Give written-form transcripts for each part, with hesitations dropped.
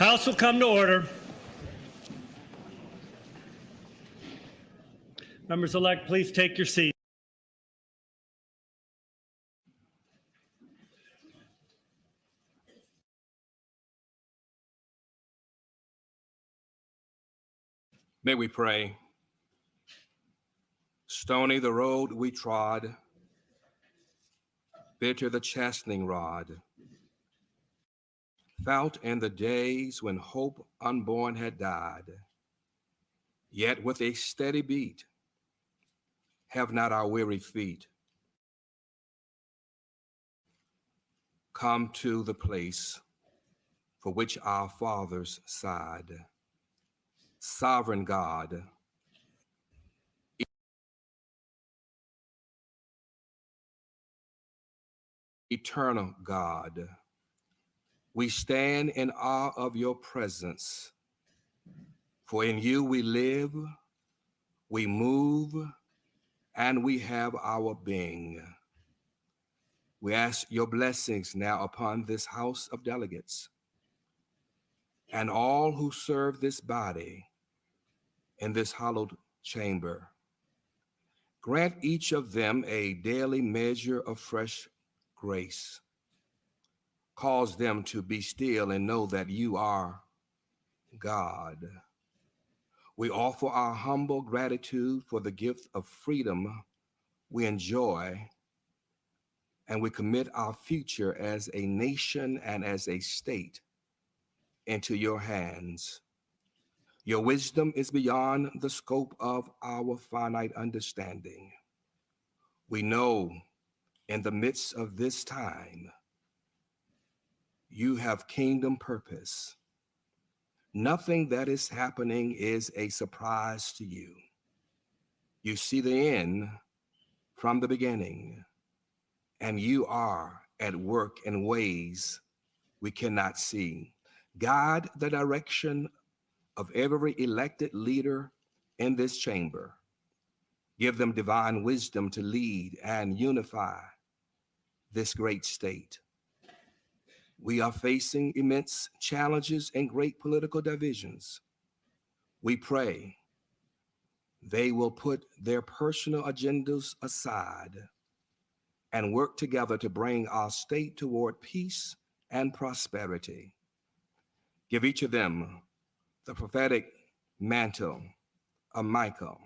House will come to order. Members-elect, please take your seat. May we pray. Stony the road we trod, bitter the chastening rod. Felt in the days when hope unborn had died, yet with a steady beat, have not our weary feet come to the place for which our fathers sighed. Sovereign God, eternal God, we stand in awe of your presence, for in you we live, we move, and we have our being. We ask your blessings now upon this House of Delegates and all who serve this body in this hallowed chamber. Grant each of them a daily measure of fresh grace. Cause them to be still and know that you are God. We offer our humble gratitude for the gift of freedom we enjoy, and we commit our future as a nation and as a state into your hands. Your wisdom is beyond the scope of our finite understanding. We know in the midst of this time, you have kingdom purpose. Nothing that is happening is a surprise to you. You see the end from the beginning, and you are at work in ways we cannot see. Guide the direction of every elected leader in this chamber. Give them divine wisdom to lead and unify this great state. We are facing immense challenges and great political divisions. We pray they will put their personal agendas aside and work together to bring our state toward peace and prosperity. Give each of them the prophetic mantle of Michael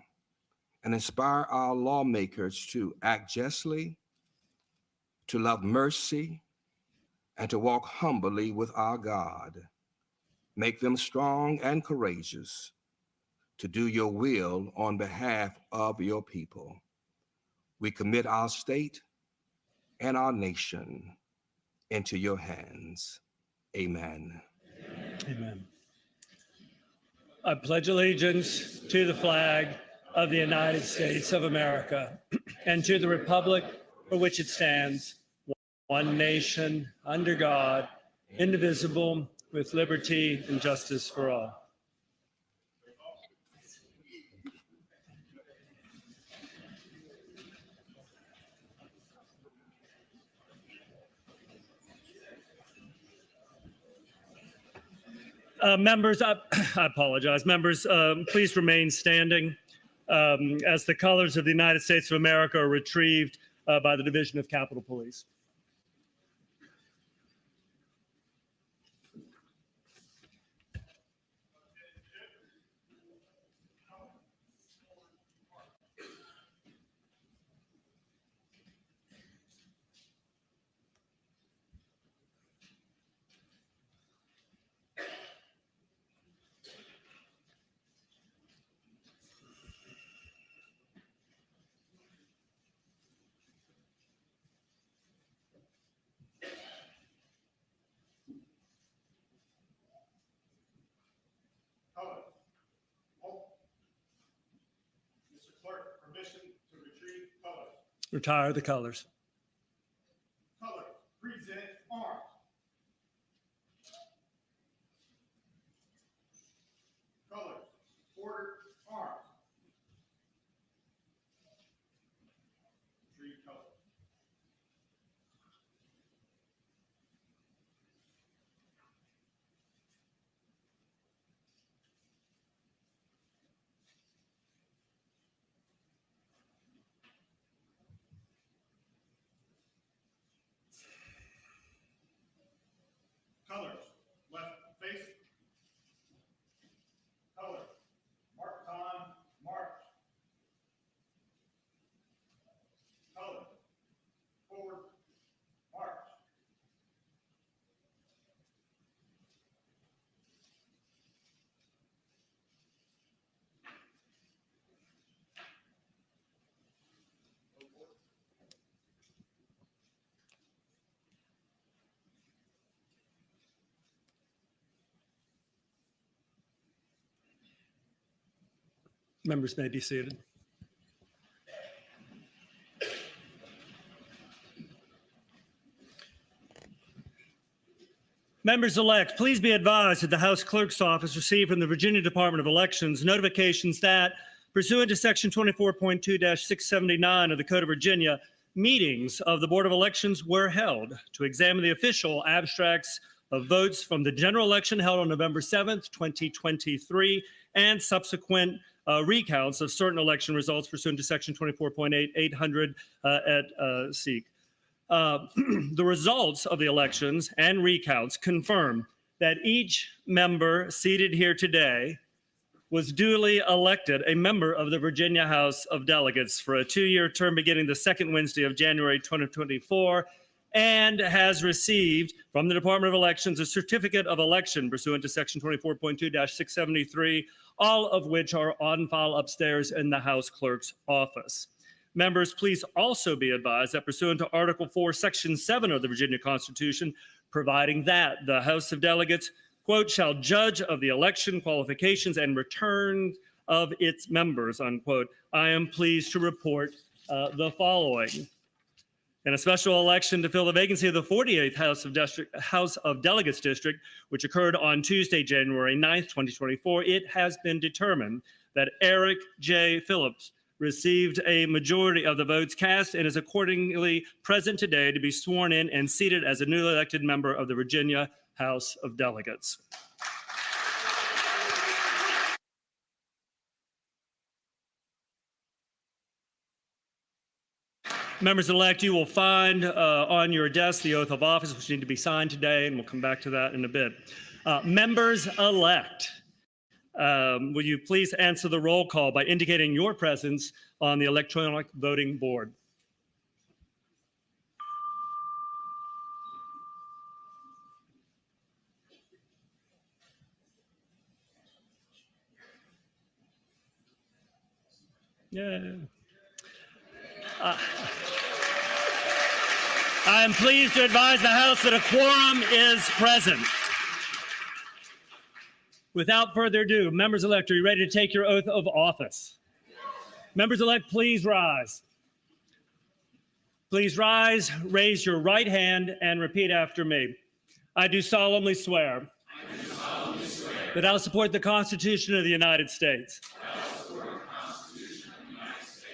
and inspire our lawmakers to act justly, to love mercy, and to walk humbly with our God. Make them strong and courageous to do your will on behalf of your people. We commit our state and our nation into your hands. Amen. Amen. I pledge allegiance to the flag of the United States of America and to the republic for which it stands, one nation, under God, indivisible, with liberty and justice for all. Members, I apologize. Members, please remain standing as the colors of the United States of America are retrieved by the Division of Capitol Police. Mr. Clerk, permission to retrieve colors. Retire the colors. Colors, present arms. Colors, ordered arms. Retrieve colors. Members may be seated. Members-elect, please be advised that the House Clerk's Office received from the Virginia Department of Elections notifications that, pursuant to Section 24.2-679 of the Code of Virginia, meetings of the Board of Elections were held to examine the official abstracts of votes from the general election held on November 7th, 2023, and subsequent recounts of certain election results pursuant to Section 24.800 at SEEK. The results of the elections and recounts confirm that each member seated here today was duly elected a member of the Virginia House of Delegates for a 2-year term beginning the second Wednesday of January 2024, and has received from the Department of Elections a certificate of election pursuant to Section 24.2-673, all of which are on file upstairs in the House Clerk's office. Members, please also be advised that pursuant to Article 4, Section 7 of the Virginia Constitution, providing that the House of Delegates, quote, shall judge of the election qualifications and return of its members, unquote, I am pleased to report the following. In a special election to fill the vacancy of the 48th House of Delegates District, which occurred on Tuesday, January 9th, 2024, it has been determined that Eric J. Phillips received a majority of the votes cast and is accordingly present today to be sworn in and seated as a newly elected member of the Virginia House of Delegates. Members-elect, you will find on your desk the oath of office, which need to be signed today, and we'll come back to that in a bit. Members-elect, will you please answer the roll call by indicating your presence on the electronic voting board? Yeah. I am pleased to advise the House that a quorum is present. Without further ado, members-elect, are you ready to take your oath of office? Members-elect, please rise. Please rise, raise your right hand, and repeat after me. I do solemnly swear that I will support the Constitution of the United States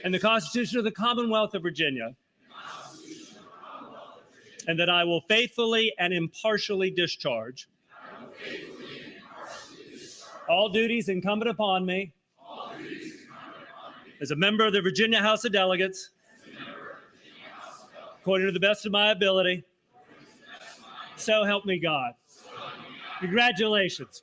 and the Constitution of the Commonwealth of Virginia, and that I will faithfully and impartially discharge all duties incumbent upon me as a member of the Virginia House of Delegates, according to the best of my ability. So help me God. Congratulations.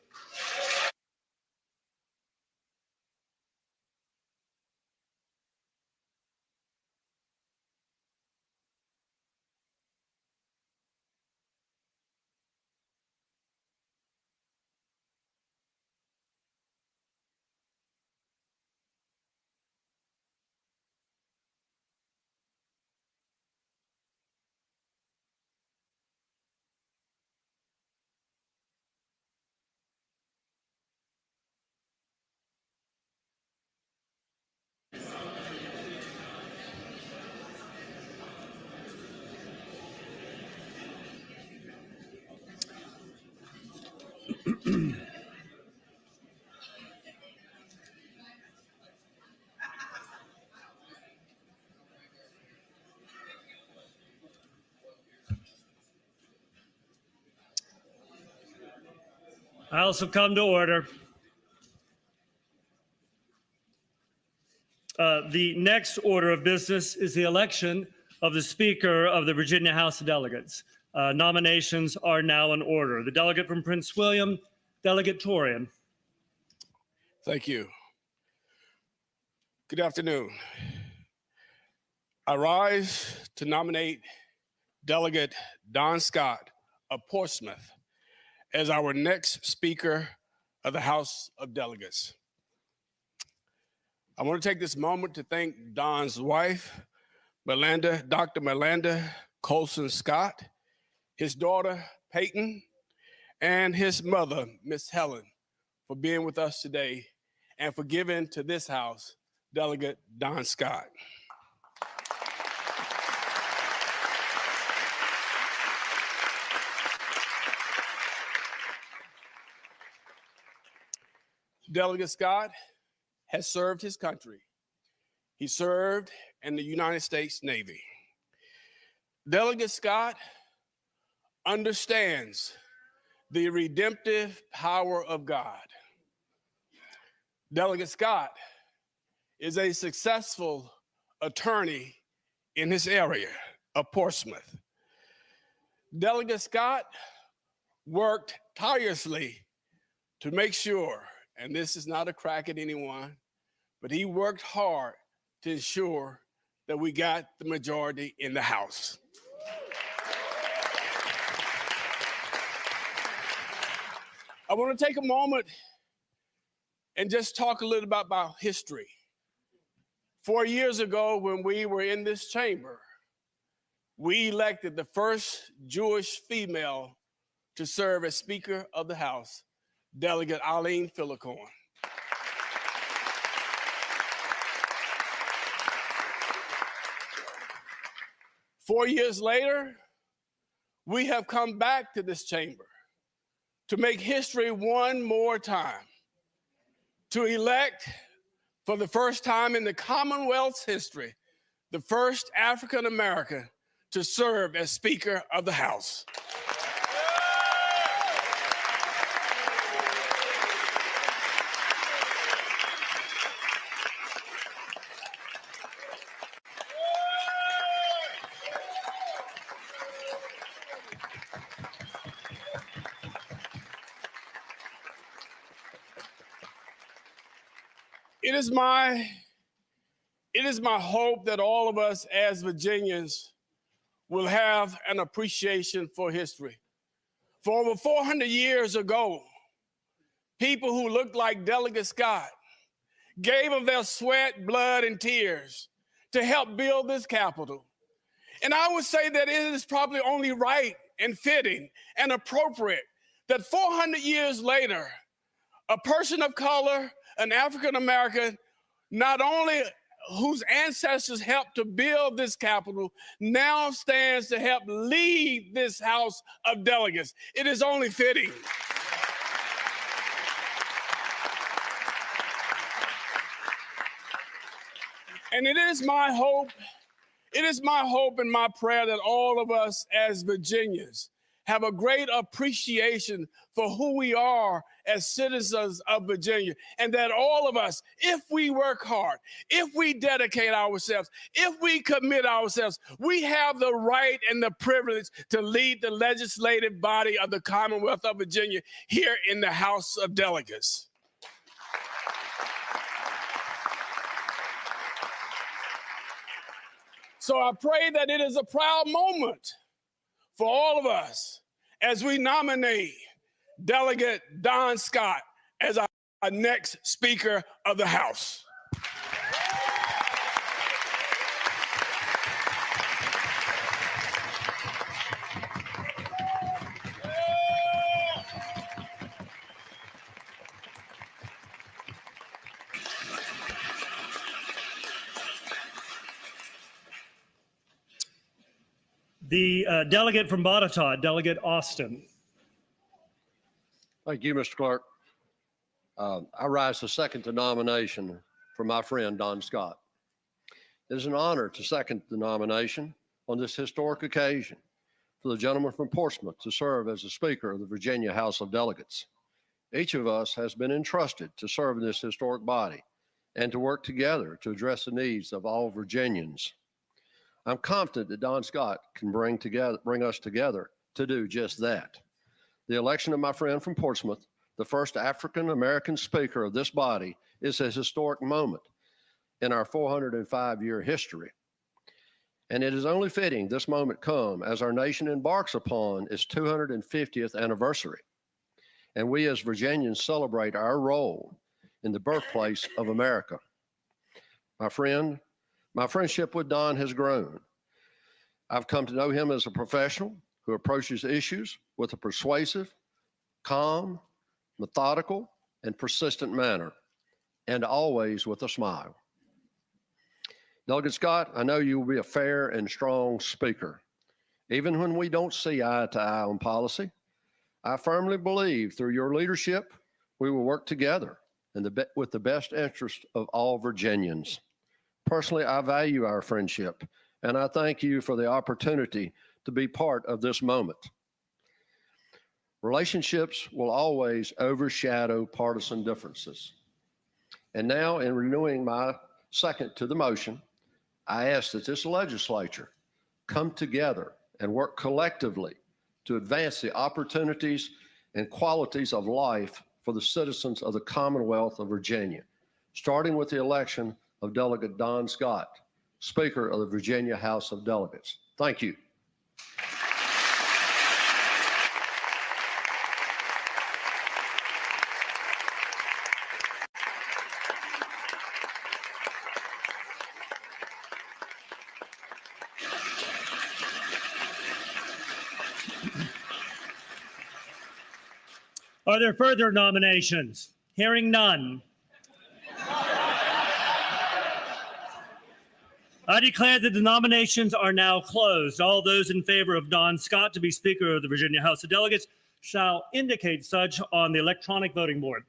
I also come to order. The next order of business is the election of the Speaker of the Virginia House of Delegates. Nominations are now in order. The delegate from Prince William, Delegate Torian. Thank you. Good afternoon. I rise to nominate Delegate Don Scott of Portsmouth as our next Speaker of the House of Delegates. I want to take this moment to thank Don's wife, Dr. Miranda Colson Scott, his daughter, Peyton, and his mother, Miss Helen, for being with us today and for giving to this House, Delegate Don Scott. Delegate Scott has served his country. He served in the United States Navy. Delegate Scott understands the redemptive power of God. Delegate Scott is a successful attorney in his area of Portsmouth. Delegate Scott worked tirelessly to make sure, and this is not a crack at anyone, but he worked hard to ensure that we got the majority in the House. I want to take a moment and just talk a little about history. 4 years ago, when we were in this chamber, we elected the first Jewish female to serve as Speaker of the House, Delegate Eileen Fillicorn. Four years later, we have come back to this chamber to make history one more time, to elect for the first time in the Commonwealth's history, the first African American to serve as Speaker of the House. It is my hope that all of us as Virginians will have an appreciation for history. For over 400 years ago, people who looked like Delegate Scott gave of their sweat, blood, and tears to help build this Capitol. And I would say that it is probably only right and fitting and appropriate that 400 years later, a person of color, an African American, not only whose ancestors helped to build this Capitol, now stands to help lead this House of Delegates. It is only fitting. And it is my hope and my prayer that all of us as Virginians have a great appreciation for who we are as citizens of Virginia, and that all of us, if we work hard, if we dedicate ourselves, if we commit ourselves, we have the right and the privilege to lead the legislative body of the Commonwealth of Virginia here in the House of Delegates. So I pray that it is a proud moment for all of us as we nominate Delegate Don Scott as our next Speaker of the House. The delegate from Botetourt, Delegate Austin. Thank you, Mr. Clerk. I rise to second the nomination for my friend Don Scott. It is an honor to second the nomination on this historic occasion for the gentleman from Portsmouth to serve as the Speaker of the Virginia House of Delegates. Each of us has been entrusted to serve in this historic body and to work together to address the needs of all Virginians. I'm confident that Don Scott can bring us together to do just that. The election of my friend from Portsmouth, the first African-American Speaker of this body, is a historic moment in our 405-year history. And it is only fitting this moment come as our nation embarks upon its 250th anniversary. And we as Virginians celebrate our role in the birthplace of America. My friendship with Don has grown. I've come to know him as a professional who approaches issues with a persuasive, calm, methodical, and persistent manner. and always with a smile. Delegate Scott, I know you will be a fair and strong speaker. Even when we don't see eye to eye on policy, I firmly believe through your leadership, we will work together with the best interest of all Virginians. Personally, I value our friendship, and I thank you for the opportunity to be part of this moment. Relationships will always overshadow partisan differences. And now, in renewing my second to the motion, I ask that this legislature come together and work collectively to advance the opportunities and qualities of life for the citizens of the Commonwealth of Virginia, starting with the election of Delegate Don Scott, Speaker of the Virginia House of Delegates. Thank you. Are there further nominations? Hearing none. I declare that the nominations are now closed. All those in favor of Don Scott to be Speaker of the Virginia House of Delegates shall indicate such on the electronic voting board.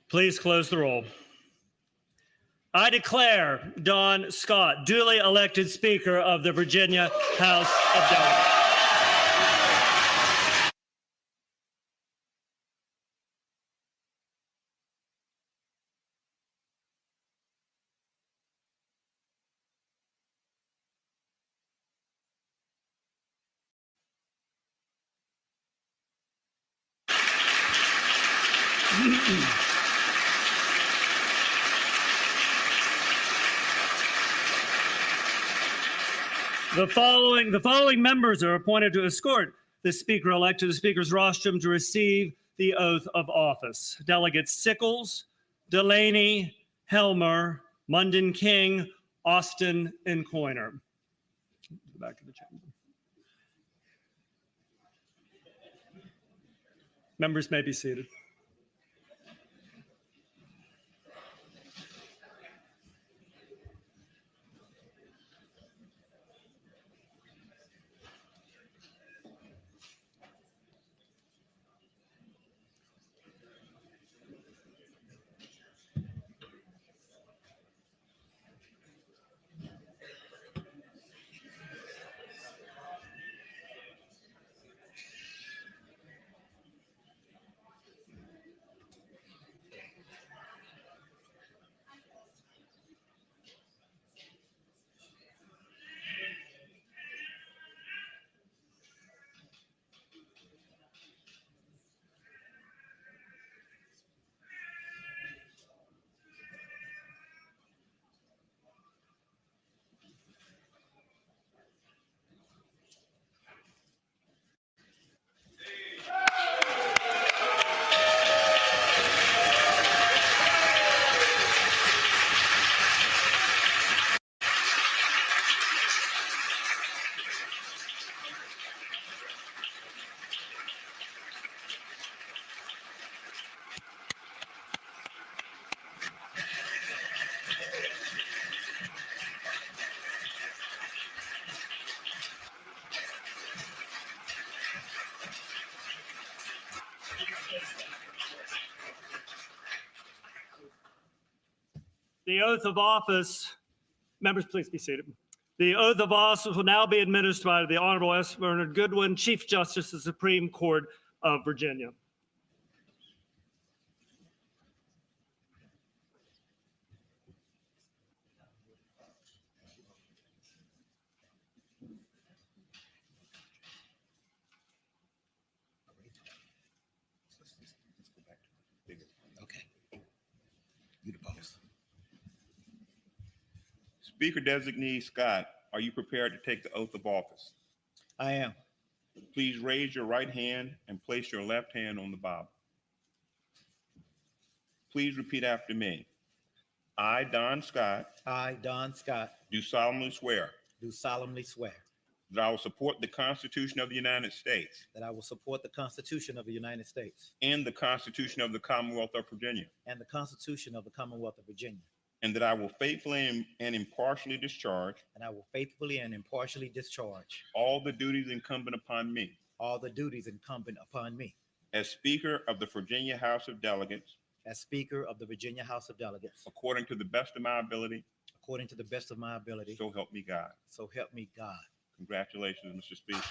Please close the roll. I declare Don Scott duly elected Speaker of the Virginia House of Delegates. The following members are appointed to escort the Speaker-elect to the Speaker's rostrum to receive the oath of office. Delegates Sickles, Delaney, Helmer, Munden King, Austin, and Coiner. Back to the chamber. Members may be seated. The oath of office, members, please be seated. The oath of office will now be administered by the Honorable S. Bernard Goodwin, Chief Justice of the Supreme Court of Virginia. Okay. You the boss. Speaker Designee Scott, are you prepared to take the oath of office? I am. Please raise your right hand and place your left hand on the Bible. Please repeat after me. I, Don Scott, I, Don Scott, do solemnly swear do solemnly swear that I will support the Constitution of the United States that I will support the Constitution of the United States and the Constitution of the Commonwealth of Virginia, and the Constitution of the Commonwealth of Virginia, and that I will faithfully and impartially discharge and I will faithfully and impartially discharge all the duties incumbent upon me all the duties incumbent upon me as Speaker of the Virginia House of Delegates as Speaker of the Virginia House of Delegates, according to the best of my ability, according to the best of my ability. so help me God. So help me God. Congratulations, Mr. Speaker.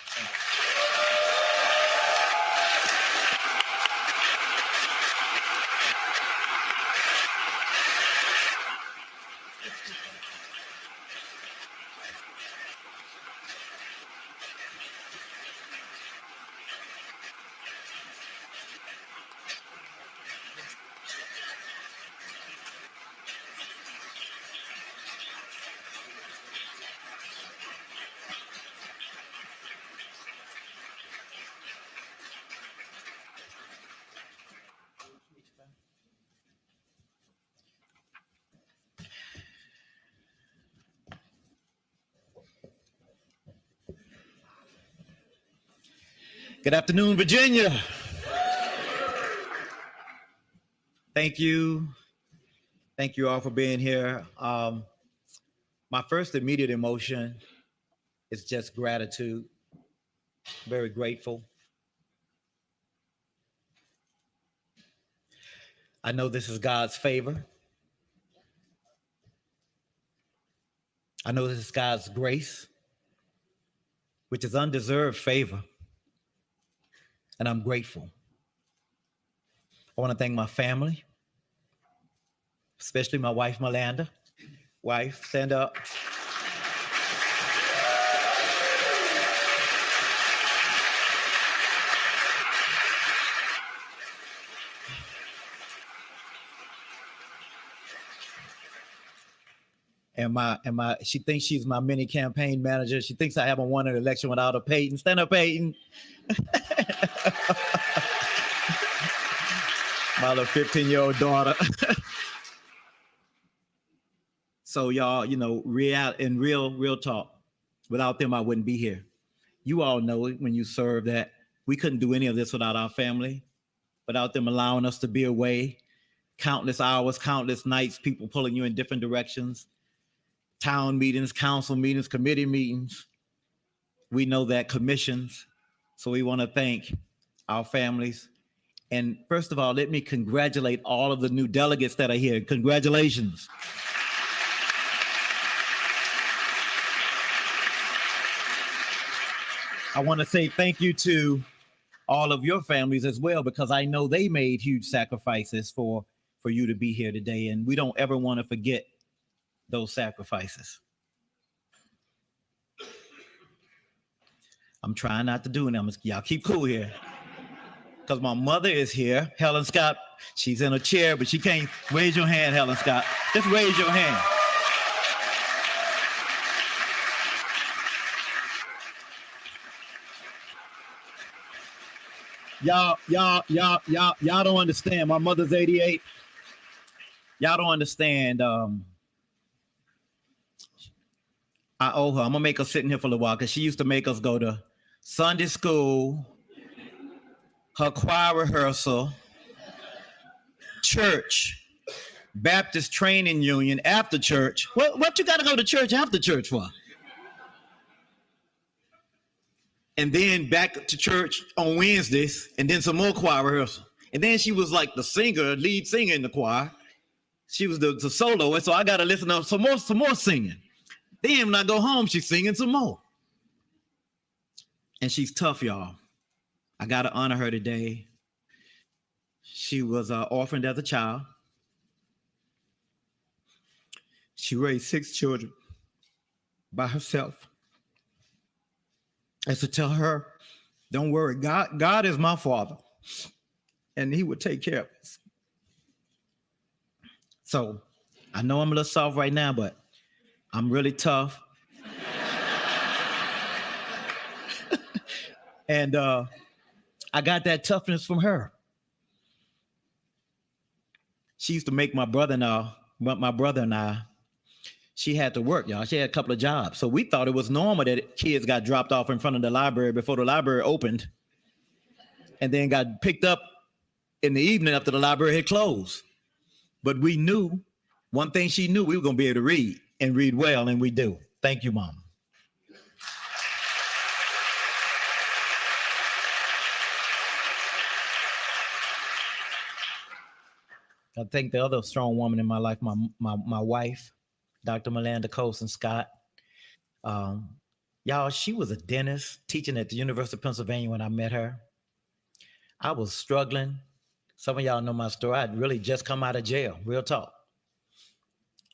Good afternoon, Virginia. Thank you. Thank you all for being here. My first immediate emotion is just gratitude. Very grateful. I know this is God's favor. I know this is God's grace, which is undeserved favor. And I'm grateful. I want to thank my family, especially my wife, Melanda. Wife, stand up. She thinks she's my mini campaign manager. She thinks I haven't won an election without a Peyton. Stand up, Peyton. My little 15-year-old daughter. So y'all, real talk. Without them, I wouldn't be here. You all know it when you serve that we couldn't do any of this without our family, without them allowing us to be away. Countless hours, countless nights, people pulling you in different directions. Town meetings, council meetings, committee meetings. We know that, commissions. So we want to thank our families. And first of all, let me congratulate all of the new delegates that are here. Congratulations. I want to say thank you to all of your families as well, because I know they made huge sacrifices for you to be here today. And we don't ever want to forget those sacrifices. I'm trying not to do them. Y'all keep cool here. Because my mother is here, Helen Scott. She's in a chair, but she can't. Raise your hand, Helen Scott. Just raise your hand. Y'all don't understand. My mother's 88. Y'all don't understand. I owe her. I'm gonna make her sit in here for a little while because she used to make us go to Sunday school, her choir rehearsal, church, Baptist training union after church. What you gotta go to church after church for? And then back to church on Wednesdays, and then some more choir rehearsal. And then she was like the singer, lead singer in the choir. She was the soloist, so I gotta listen to some more singing. Then when I go home, she's singing some more. And she's tough, y'all. I gotta honor her today. She was orphaned as a child. She raised 6 children by herself. I used to tell her, don't worry, God is my father, and he would take care of us. So I know I'm a little soft right now, but I'm really tough. And I got that toughness from her. She used to make my brother and I, she had to work, y'all. She had a couple of jobs. So we thought it was normal that kids got dropped off in front of the library before the library opened and then got picked up in the evening after the library had closed. But we knew, one thing she knew, we were going to be able to read and read well, and we do. Thank you, Mom. I think the other strong woman in my life, my wife, Dr. Melinda Colson Scott. Y'all, she was a dentist teaching at the University of Pennsylvania when I met her. I was struggling. Some of y'all know my story. I'd really just come out of jail, real talk.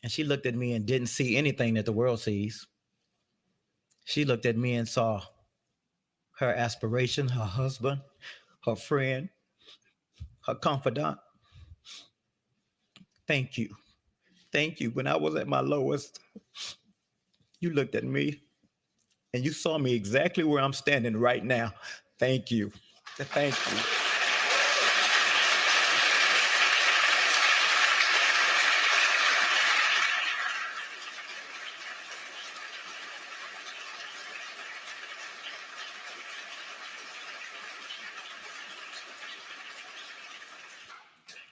And she looked at me and didn't see anything that the world sees. She looked at me and saw her aspiration, her husband, her friend, her confidant. Thank you. Thank you. When I was at my lowest, you looked at me and you saw me exactly where I'm standing right now. Thank you. Thank you.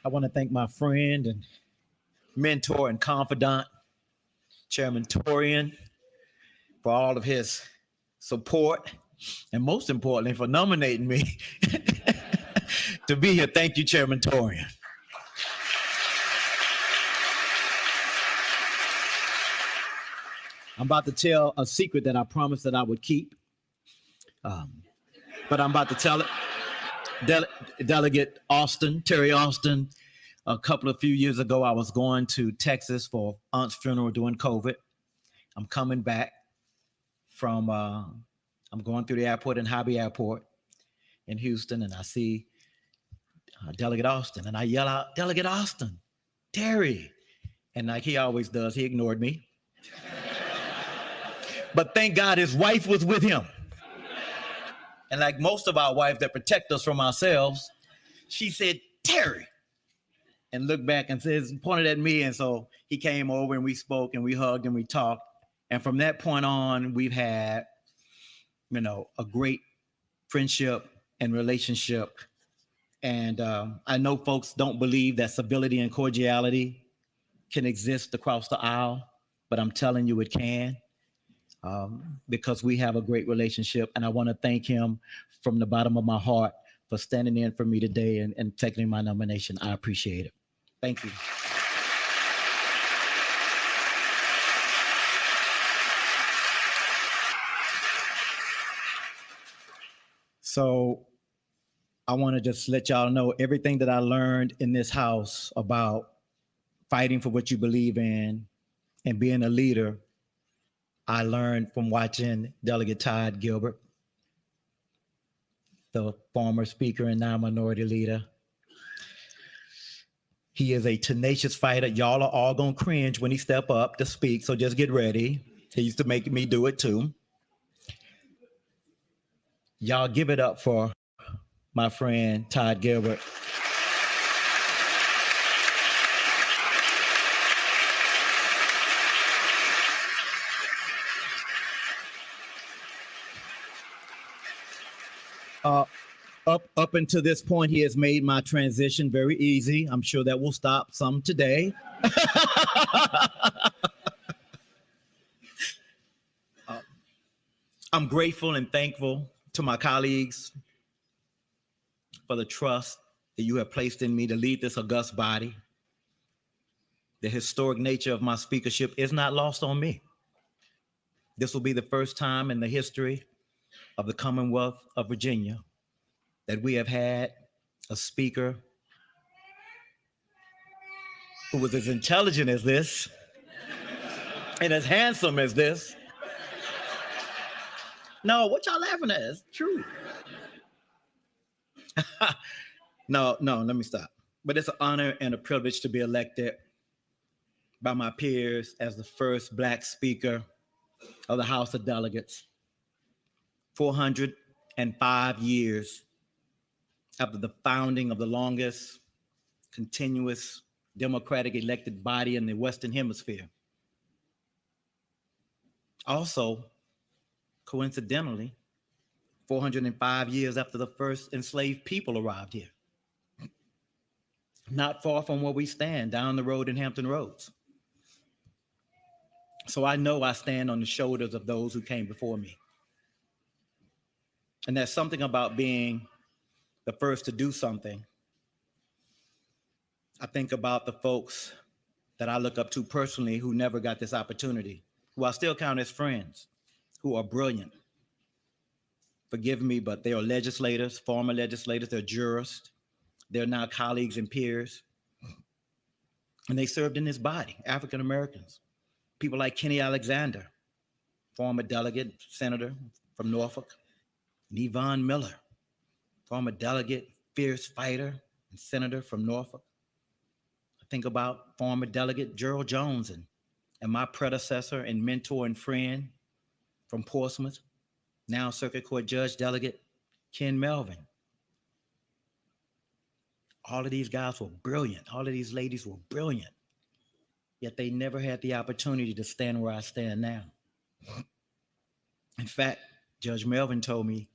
I want to thank my friend and mentor and confidant, Chairman Torian, for all of his support, and most importantly, for nominating me to be here. Thank you, Chairman Torian. I'm about to tell a secret that I promised that I would keep, but I'm about to tell it. Delegate Austin, Terry Austin, a few years ago, I was going to Texas for aunt's funeral during COVID. I'm coming back from, I'm going through the airport in Hobby Airport in Houston, and I see Delegate Austin, and I yell out, Delegate Austin, Terry. And like he always does, he ignored me. But thank God his wife was with him. And like most of our wives that protect us from ourselves, she said, Terry, and looked back and pointed at me. And so he came over and we spoke and we hugged and we talked. And from that point on, we've had, a great friendship and relationship. And I know folks don't believe that civility and cordiality can exist across the aisle, but I'm telling you it can. Because we have a great relationship. And I want to thank him from the bottom of my heart for standing in for me today and taking my nomination. I appreciate it. Thank you. So I want to just let y'all know everything that I learned in this house about fighting for what you believe in and being a leader. I learned from watching Delegate Todd Gilbert, the former speaker and now minority leader. He is a tenacious fighter. Y'all are all gonna cringe when he step up to speak, so just get ready. He used to make me do it too. Y'all give it up for my friend Todd Gilbert. Up until this point, he has made my transition very easy. I'm sure that will stop some today. I'm grateful and thankful to my colleagues for the trust that you have placed in me to lead this august body. The historic nature of my speakership is not lost on me. This will be the first time in the history of the Commonwealth of Virginia that we have had a speaker who was as intelligent as this and as handsome as this. No, what y'all laughing at? It's true. No, let me stop. But it's an honor and a privilege to be elected by my peers as the first Black Speaker of the House of Delegates. 405 years after the founding of the longest continuous democratic elected body in the Western Hemisphere. Also, coincidentally, 405 years after the first enslaved people arrived here. Not far from where we stand, down the road in Hampton Roads. So I know I stand on the shoulders of those who came before me. And there's something about being the first to do something. I think about the folks that I look up to personally who never got this opportunity, who I still count as friends, who are brilliant. Forgive me, but they are legislators, former legislators, they're jurists, they're now colleagues and peers. And they served in this body, African Americans. People like Kenny Alexander, former delegate, senator from Norfolk, and Yvonne Miller, former delegate, fierce fighter, and senator from Norfolk. I think about former delegate Gerald Jones and my predecessor and mentor and friend from Portsmouth, now Circuit Court Judge Delegate Ken Melvin. All of these guys were brilliant. All of these ladies were brilliant. Yet they never had the opportunity to stand where I stand now. In fact, Judge Melvin told me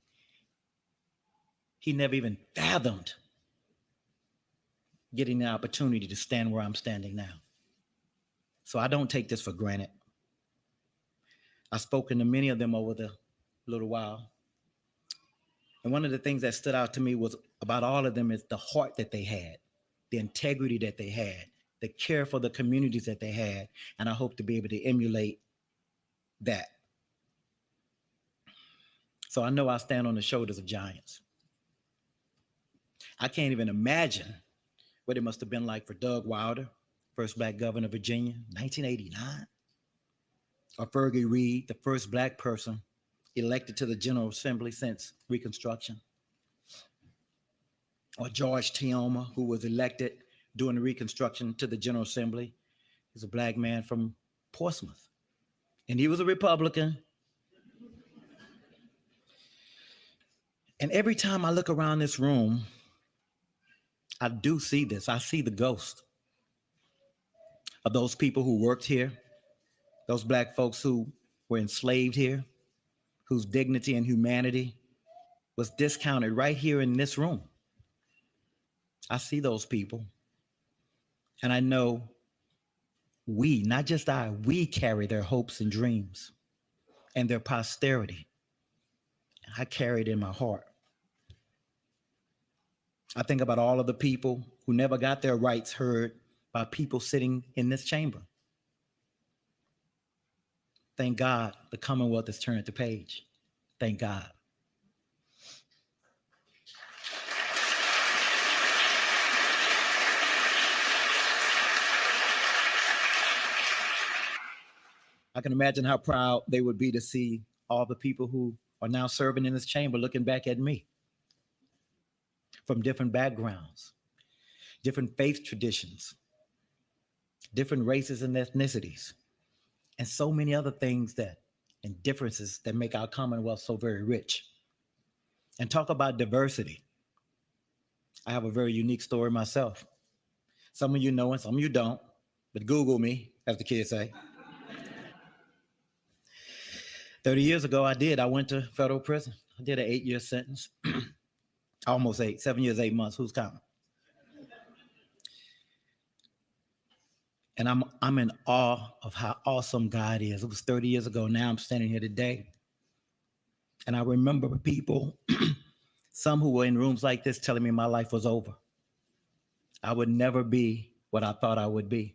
he never even fathomed getting the opportunity to stand where I'm standing now. So I don't take this for granted. I've spoken to many of them over the little while. And one of the things that stood out to me was about all of them is the heart that they had, the integrity that they had, the care for the communities that they had. And I hope to be able to emulate that. So I know I stand on the shoulders of giants. I can't even imagine what it must have been like for Doug Wilder, first Black governor of Virginia, 1989. Or Fergie Reed, the first Black person elected to the General Assembly since Reconstruction. Or George Tioma, who was elected during the Reconstruction to the General Assembly. He's a Black man from Portsmouth. And he was a Republican. And every time I look around this room, I do see this. I see the ghost of those people who worked here, those Black folks who were enslaved here, whose dignity and humanity was discounted right here in this room. I see those people. And I know we, not just I, we carry their hopes and dreams and their posterity. I carry it in my heart. I think about all of the people who never got their rights heard by people sitting in this chamber. Thank God the Commonwealth has turned the page. Thank God. I can imagine how proud they would be to see all the people who are now serving in this chamber looking back at me from different backgrounds, different faith traditions, different races and ethnicities, and so many other things and differences that make our Commonwealth so very rich. And talk about diversity. I have a very unique story myself. Some of you know and some of you don't, but Google me, as the kids say. 30 years ago, I went to federal prison. I did an 8-year sentence. Almost 8, 7 years, 8 months, who's counting? And I'm in awe of how awesome God is. It was 30 years ago. Now I'm standing here today. And I remember people, some who were in rooms like this telling me my life was over. I would never be what I thought I would be.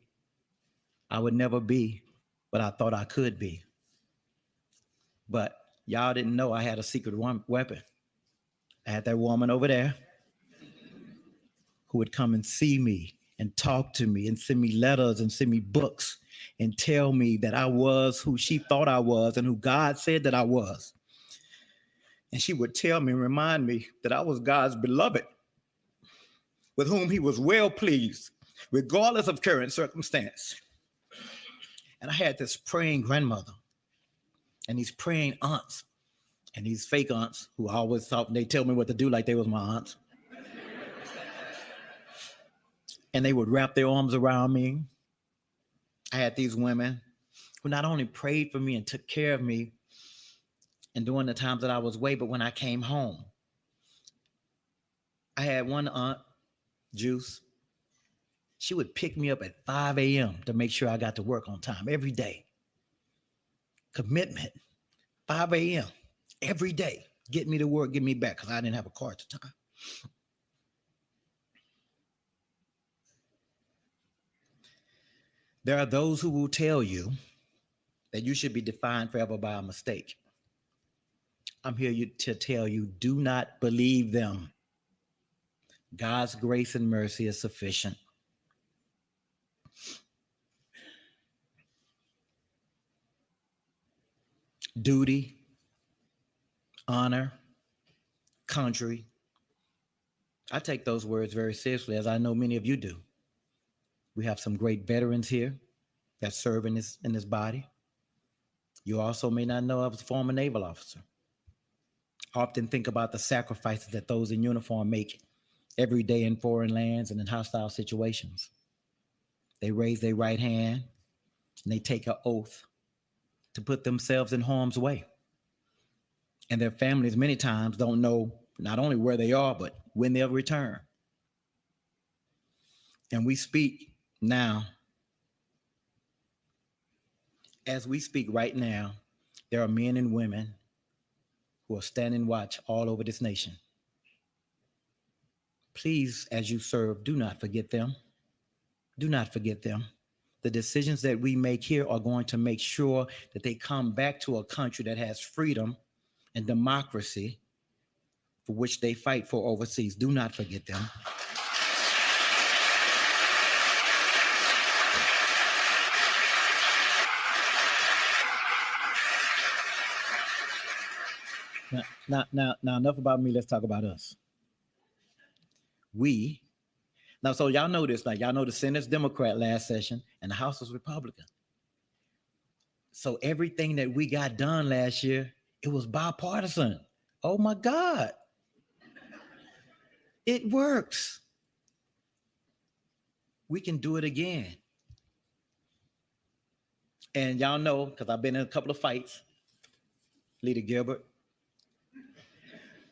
I would never be what I thought I could be. But y'all didn't know I had a secret weapon. I had that woman over there who would come and see me and talk to me and send me letters and send me books and tell me that I was who she thought I was and who God said that I was. And she would tell me and remind me that I was God's beloved, with whom he was well pleased, regardless of current circumstance. And I had this praying grandmother and these praying aunts and these fake aunts who I always thought they tell me what to do like they was my aunts. and they would wrap their arms around me. I had these women who not only prayed for me and took care of me and during the times that I was away, but when I came home, I had one aunt, Juice. She would pick me up at 5 a.m. to make sure I got to work on time every day. Commitment, 5 a.m. every day. Get me to work, get me back, because I didn't have a car at the time. There are those who will tell you that you should be defined forever by a mistake. I'm here to tell you, do not believe them. God's grace and mercy is sufficient. Duty, honor, country. I take those words very seriously, as I know many of you do. We have some great veterans here that serve in this body. You also may not know I was a former naval officer. I often think about the sacrifices that those in uniform make every day in foreign lands and in hostile situations. They raise their right hand and they take an oath to put themselves in harm's way. And their families many times don't know not only where they are, but when they'll return. And we speak now. As we speak right now, there are men and women who are standing watch all over this nation. Please, as you serve, do not forget them. Do not forget them. The decisions that we make here are going to make sure that they come back to a country that has freedom and democracy for which they fight for overseas. Do not forget them. Now, enough about me. Let's talk about us. So y'all know this. Like, y'all know the Senate's Democrat last session and the House was Republican. So everything that we got done last year, it was bipartisan. Oh my God. It works. We can do it again. And y'all know, because I've been in a couple of fights, Leader Gilbert,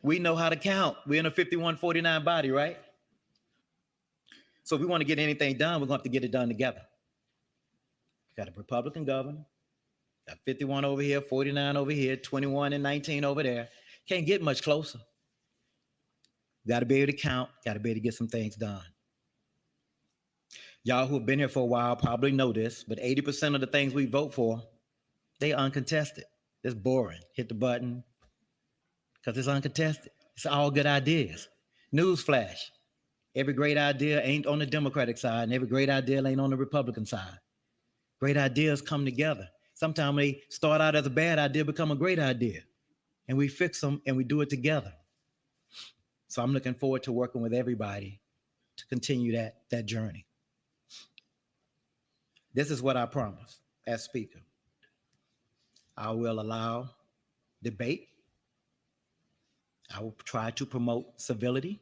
we know how to count. We're in a 51-49 body, right? So if we want to get anything done, we're going to have to get it done together. We got a Republican governor, got 51 over here, 49 over here, 21 and 19 over there. Can't get much closer. Got to be able to count, got to be able to get some things done. Y'all who have been here for a while probably know this, but 80% of the things we vote for, they uncontested. It's boring. Hit the button because it's uncontested. It's all good ideas. Newsflash. Every great idea ain't on the Democratic side, and every great idea ain't on the Republican side. Great ideas come together. Sometimes they start out as a bad idea, become a great idea, and we fix them and we do it together. So I'm looking forward to working with everybody to continue that journey. This is what I promise as Speaker. I will allow debate. I will try to promote civility,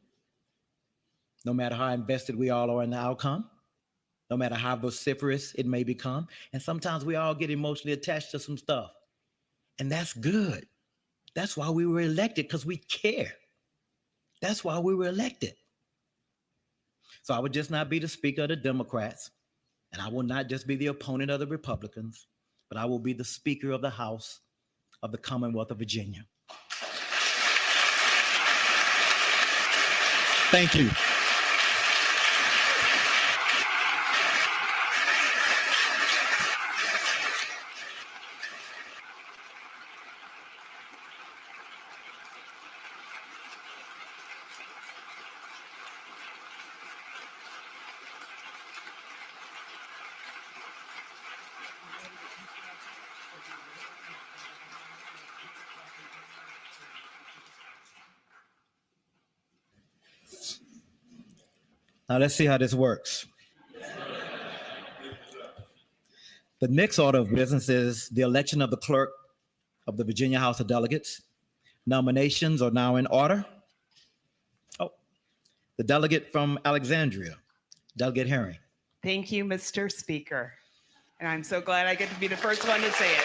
no matter how invested we all are in the outcome, no matter how vociferous it may become. And sometimes we all get emotionally attached to some stuff. And that's good. That's why we were elected, because we care. That's why we were elected. So I would just not be the Speaker of the Democrats, and I will not just be the opponent of the Republicans, but I will be the Speaker of the House of the Commonwealth of Virginia. Thank you. Now let's see how this works. The next order of business is the election of the clerk of the Virginia House of Delegates. Nominations are now in order. Oh, the delegate from Alexandria, Delegate Herring. Thank you, Mr. Speaker. And I'm so glad I get to be the first one to say it.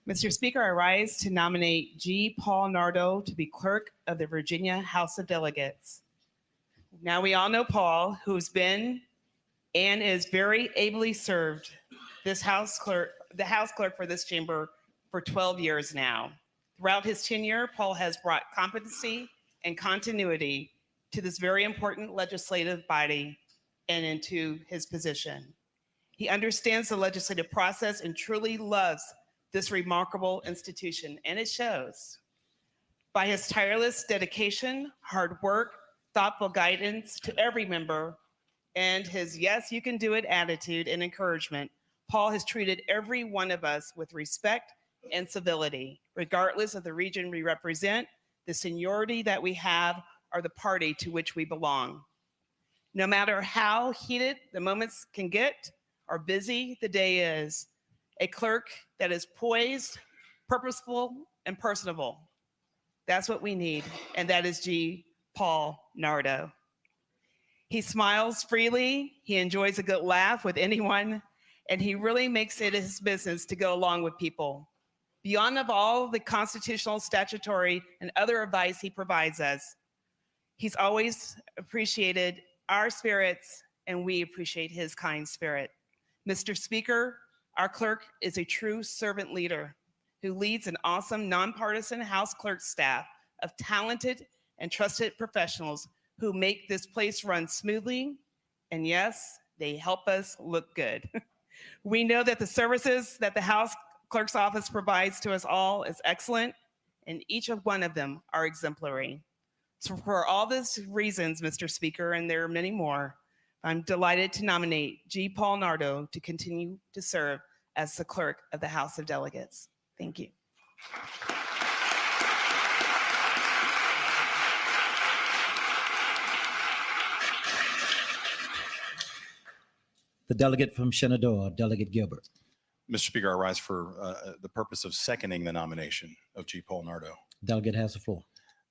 Mr. Speaker, I rise to nominate G. Paul Nardo to be clerk of the Virginia House of Delegates. Now we all know Paul, who's been and is very ably served the House clerk for this chamber for 12 years now. Throughout his tenure, Paul has brought competency and continuity to this very important legislative body and into his position. He understands the legislative process and truly loves this remarkable institution, and it shows. By his tireless dedication, hard work, thoughtful guidance to every member, and his yes, you can do it attitude and encouragement, Paul has treated every one of us with respect and civility, regardless of the region we represent, the seniority that we have, or the party to which we belong. No matter how heated the moments can get or busy the day is, a clerk that is poised, purposeful, and personable. That's what we need, and that is G. Paul Nardo. He smiles freely, he enjoys a good laugh with anyone, and he really makes it his business to go along with people. Beyond of all the constitutional, statutory, and other advice he provides us, he's always appreciated our spirits, and we appreciate his kind spirit. Mr. Speaker, our clerk is a true servant leader who leads an awesome nonpartisan House clerk staff of talented and trusted professionals who make this place run smoothly. And yes, they help us look good. We know that the services that the House Clerk's Office provides to us all is excellent, and each of one of them are exemplary. So for all these reasons, Mr. Speaker, and there are many more, I'm delighted to nominate G. Paul Nardo to continue to serve as the clerk of the House of Delegates. Thank you. The delegate from Shenandoah, Delegate Gilbert. Mr. Speaker, I rise for the purpose of seconding the nomination of G. Paul Nardo. Delegate has the floor.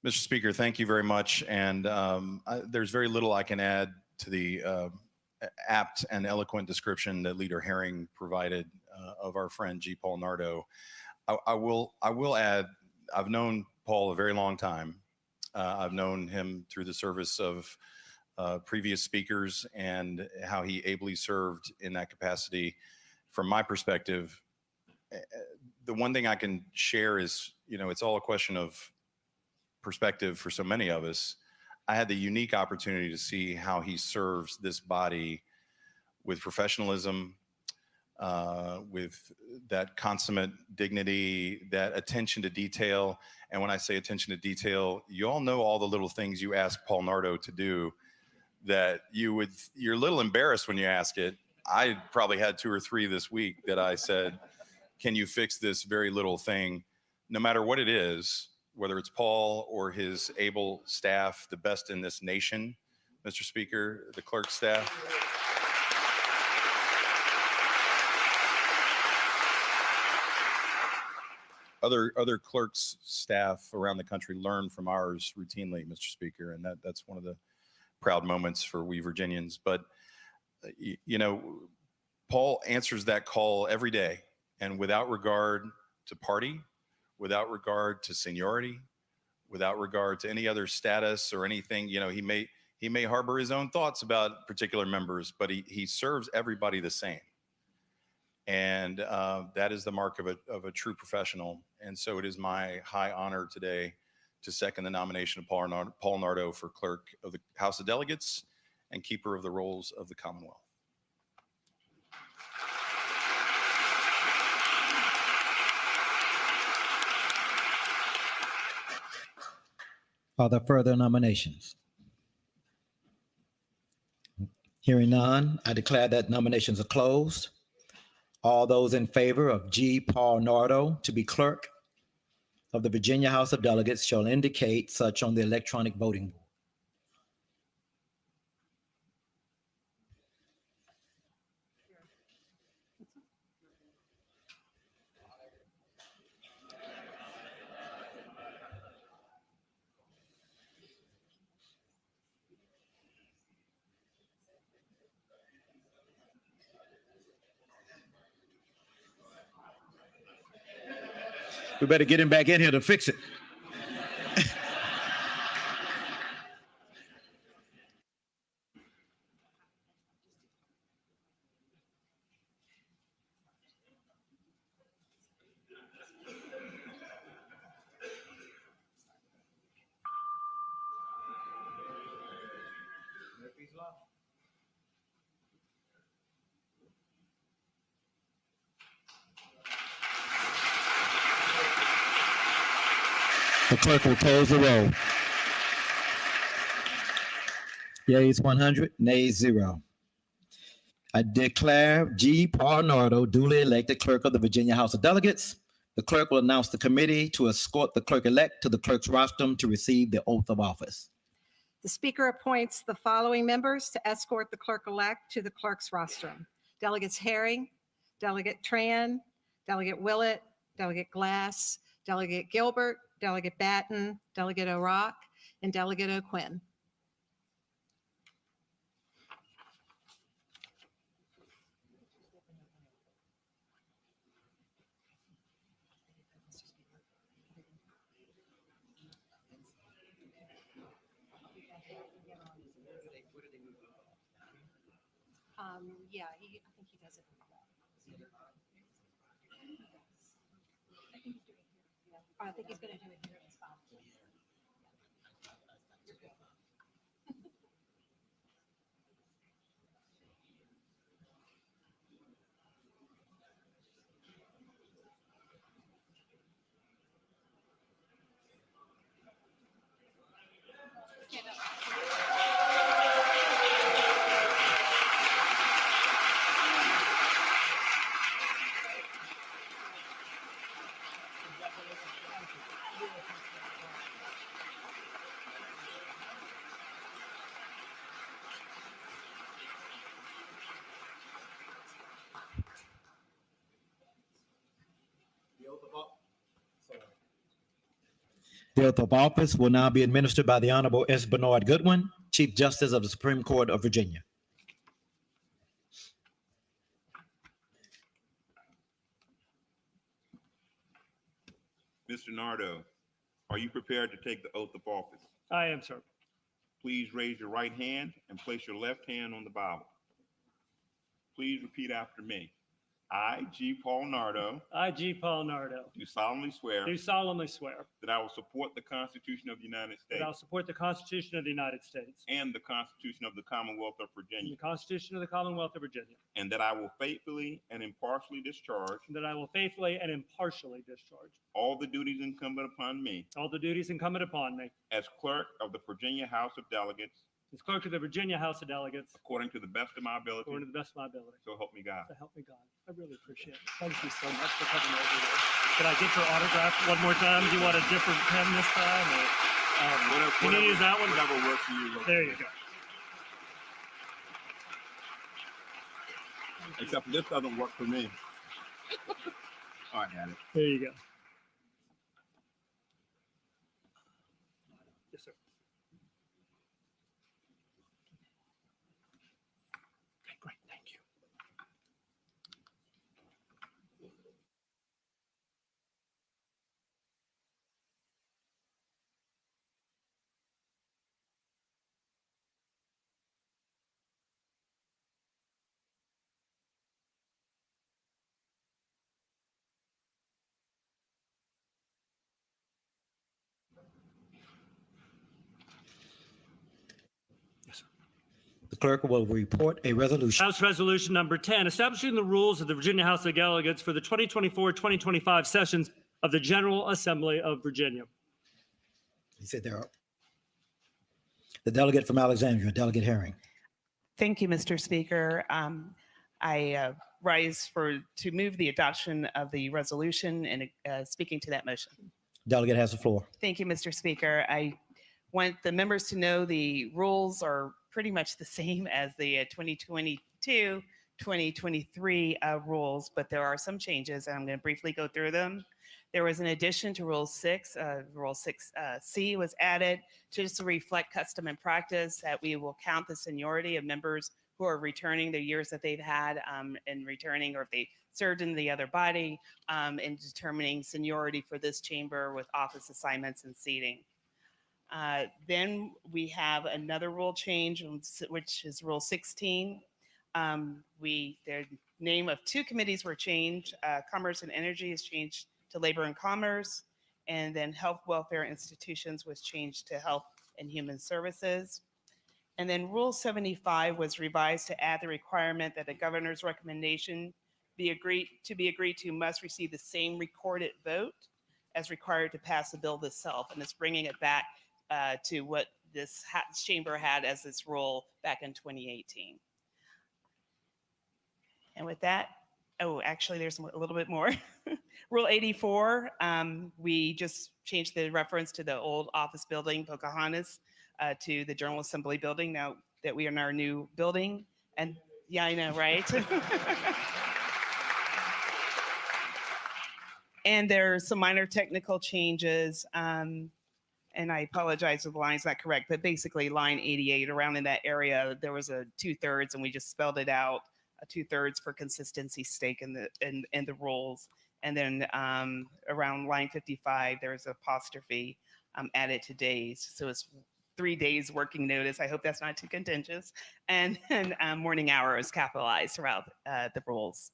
Mr. Speaker, thank you very much. And there's very little I can add to the apt and eloquent description that Leader Herring provided of our friend G. Paul Nardo. I will add, I've known Paul a very long time. I've known him through the service of previous speakers and how he ably served in that capacity. From my perspective, the one thing I can share is, it's all a question of perspective for so many of us. I had the unique opportunity to see how he serves this body with professionalism, with that consummate dignity, that attention to detail. And when I say attention to detail, you all know all the little things you ask Paul Nardo to do that you're a little embarrassed when you ask it. I probably had 2 or 3 this week that I said, can you fix this very little thing? No matter what it is, whether it's Paul or his able staff, the best in this nation, Mr. Speaker, the clerk staff. Other clerks staff around the country learn from ours routinely, Mr. Speaker, and that's one of the proud moments for we Virginians. But Paul answers that call every day, and without regard to party, without regard to seniority, without regard to any other status or anything. He may harbor his own thoughts about particular members, but he serves everybody the same. And that is the mark of a true professional. And so it is my high honor today to second the nomination of Paul Nardo for clerk of the House of Delegates and keeper of the rolls of the Commonwealth. Are there further nominations? Hearing none, I declare that nominations are closed. All those in favor of G. Paul Nardo to be clerk of the Virginia House of Delegates shall indicate such on the electronic voting board. We better get him back in here to fix it. The clerk will close the roll. Yeas 100, nays 0. I declare G. Paul Nardo duly elected clerk of the Virginia House of Delegates. The clerk will announce the committee to escort the clerk-elect to the clerk's rostrum to receive the oath of office. The Speaker appoints the following members to escort the clerk-elect to the clerk's rostrum. Delegates Herring, Delegate Tran, Delegate Willett, Delegate Glass, Delegate Gilbert, Delegate Batten, Delegate O'Rourke, and Delegate O'Quinn. Yeah, I think he does it. I think he's going to do it here in his file. The oath of office will now be administered by the Honorable S. Bernard Goodwin, Chief Justice of the Supreme Court of Virginia. Mr. Nardo, are you prepared to take the oath of office? I am, sir. Please raise your right hand and place your left hand on the Bible. Please repeat after me. I, G. Paul Nardo, I, G. Paul Nardo, do solemnly swear do solemnly swear that I will support the Constitution of the United that I will States support the Constitution of the United States and the Constitution of the Commonwealth of and Virginia, the Constitution of the Commonwealth of Virginia, and that I will faithfully and impartially discharge and that I will faithfully and impartially discharge all the duties incumbent upon me all the duties incumbent upon me as clerk of the Virginia House of Delegates as clerk of the Virginia House of Delegates according to the best of my ability. according to the best of my ability. So help me God. So help me God. I really appreciate it. Thank you so much for coming over here. Can I get your autograph one more time? Do you want a different pen this time? Or, can you use that one? Whatever works for you. There you go. Except this doesn't work for me. All right, got it. There you go. Yes, sir. Okay, great. Thank you. The clerk will report a resolution. House Resolution Number 10, establishing the rules of the Virginia House of Delegates for the 2024-2025 sessions of the General Assembly of Virginia. He said there are. The delegate from Alexandria, Delegate Herring. Thank you, Mr. Speaker. I rise to move the adoption of the resolution and speaking to that motion. Delegate has the floor. Thank you, Mr. Speaker. I want the members to know the rules are pretty much the same as the 2022-2023 rules, but there are some changes, and I'm going to briefly go through them. There was an addition to Rule 6. Rule 6C was added just to reflect custom and practice that we will count the seniority of members who are returning the years that they've had and returning, or if they served in the other body, and determining seniority for this chamber with office assignments and seating. Then we have another rule change, which is Rule 16. The name of two committees were changed. Commerce and Energy is changed to Labor and Commerce, and then Health, Welfare Institutions was changed to Health and Human Services. And then Rule 75 was revised to add the requirement that a governor's recommendation be agreed to must receive the same recorded vote as required to pass the bill itself. And it's bringing it back to what this chamber had as its rule back in 2018. And with that, oh, actually, there's a little bit more. Rule 84, we just changed the reference to the old office building, Pocahontas, to the General Assembly building now that we are in our new building. And yeah, I know, right? And there's some minor technical changes. And I apologize if the line's not correct, but basically line 88, around in that area, there was a 2/3, and we just spelled it out, a 2/3 for consistency's sake in the rules. And then around line 55, there's an apostrophe added to days. So it's 3 days working notice. I hope that's not too contentious. And then morning hour is capitalized throughout the rules.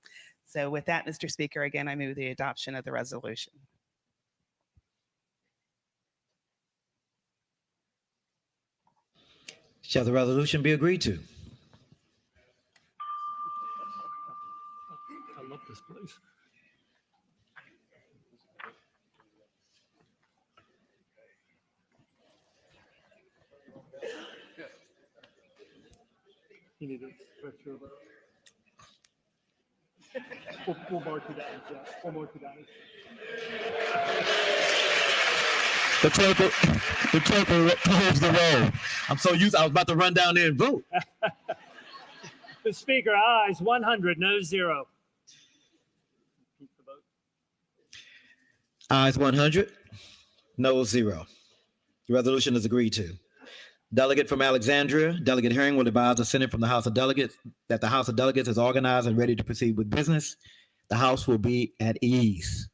So with that, Mr. Speaker, again, I move the adoption of the resolution. Shall the resolution be agreed to? I love this place. You need to stretch your vote. We'll mark you down, yeah. We'll mark you down. The clerk will close the roll. I'm so used, I was about to run down there and vote. The Speaker, ayes 100, no 0. Keep the vote. Ayes 100, no 0. The resolution is agreed to. Delegate from Alexandria, Delegate Herring will advise the Senate from the House of Delegates that the House of Delegates is organized and ready to proceed with business. The House will be at ease.